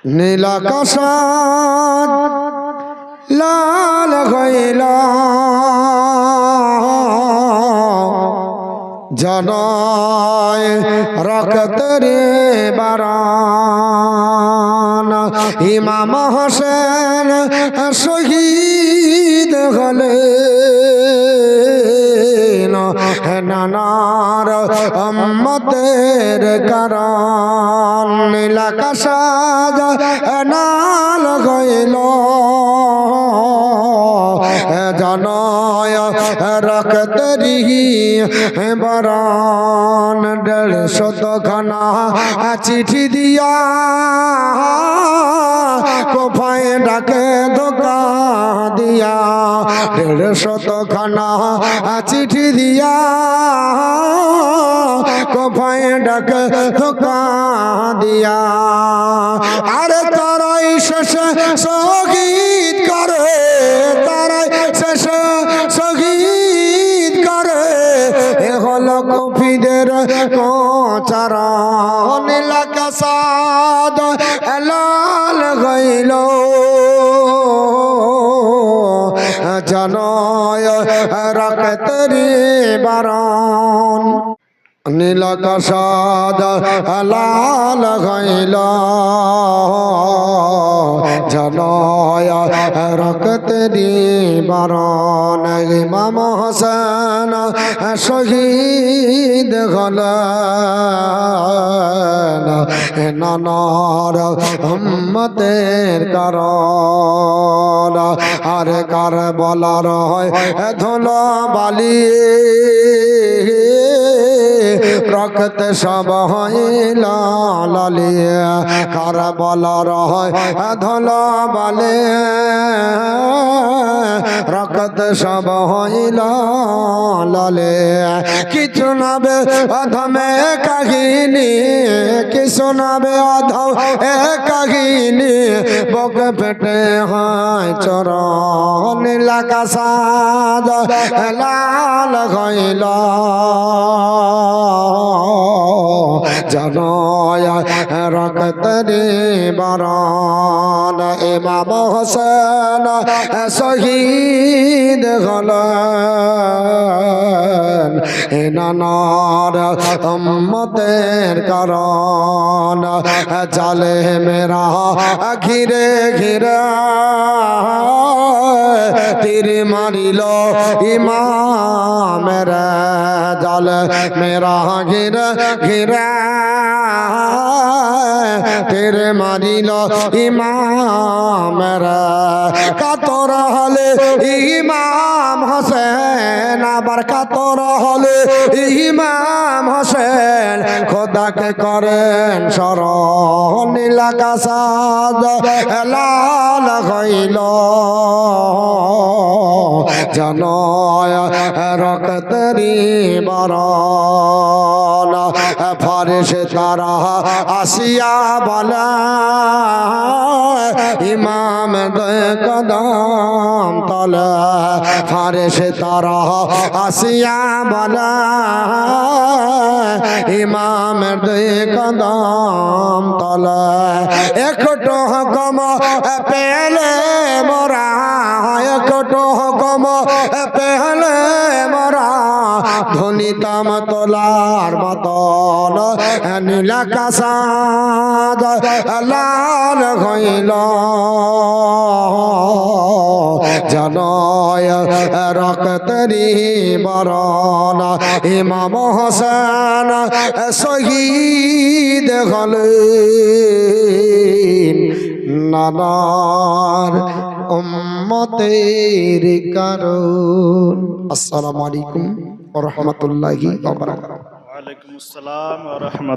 নীলাকাশ লাল হইল জনয় রক্তের বারান ইমাম হোসেন শহীদ হলেন নানার উম্মতের কারণ নীলাকাশ লাল হইল জনয় রক্তেরি বারান 150 খানা চিঠি দিয়া কোফায় ডাকে ধোকা দিয়া 150 খানা চিঠি দিয়া কোফায় ডাকে ধোকা দিয়া আরে তারাই শেষে শহীদ করে তারাই শেষে শহীদ করে এ হলো কফিদের কোচারা নীলাকাশ লাল হইল জনয় রক্তেরি বারান নীলাকাশ লাল হইল জনয় রক্তেরি বারান ইমাম হোসেন শহীদ হলেন নানার উম্মতের কারণ আরে কার বলার হয় ধুলো বালি রক্ত সব হইল লালিয়া কার বলার হয় ধুলো বালি রক্ত সব হইল লালে কি শোনাবে অধমে কাহিনী কি শোনাবে অধম এ কাহিনী বক পেটে হয় চরণ নীলাকাশ লাল হইল জনয় রক্তেরি বারান ইমাম হোসেন শহীদ হলেন নানার উম্মতের কারণ জালে মেরা ঘিরে ঘিরে তীর মারিল ইমামের জাল মেরা ঘিরে ঘিরে তীর মারিল ইমামের কাতর হলে ইমাম হোসেন আবার কাতর হলে ইমাম হোসেন খোদাকে করেন স্মরণ নীলাকাশ লাল হইল জনয় রক্তেরি বারান ফারেশতারা আসিয়া বলে ইমাম কদম তলে ফারেশতারা আসিয়া বলে ইমাম কদম তলে একটু হুকুম পেলে মোরা একটু হুকুম পেলে মোরা ধনিতাম তোলার মতন নীলাকাশ লাল হইল জনয় রক্তেরি বারান ইমাম হোসেন শহীদ হলেন নানার উম্মতের কারণ আসসালামু আলাইকুম ওয়া রাহমাতুল্লাহি ওয়া বারাকাতুহু। ওয়া আলাইকুম আসসালাম ওয়া রাহমাতুল্লাহ।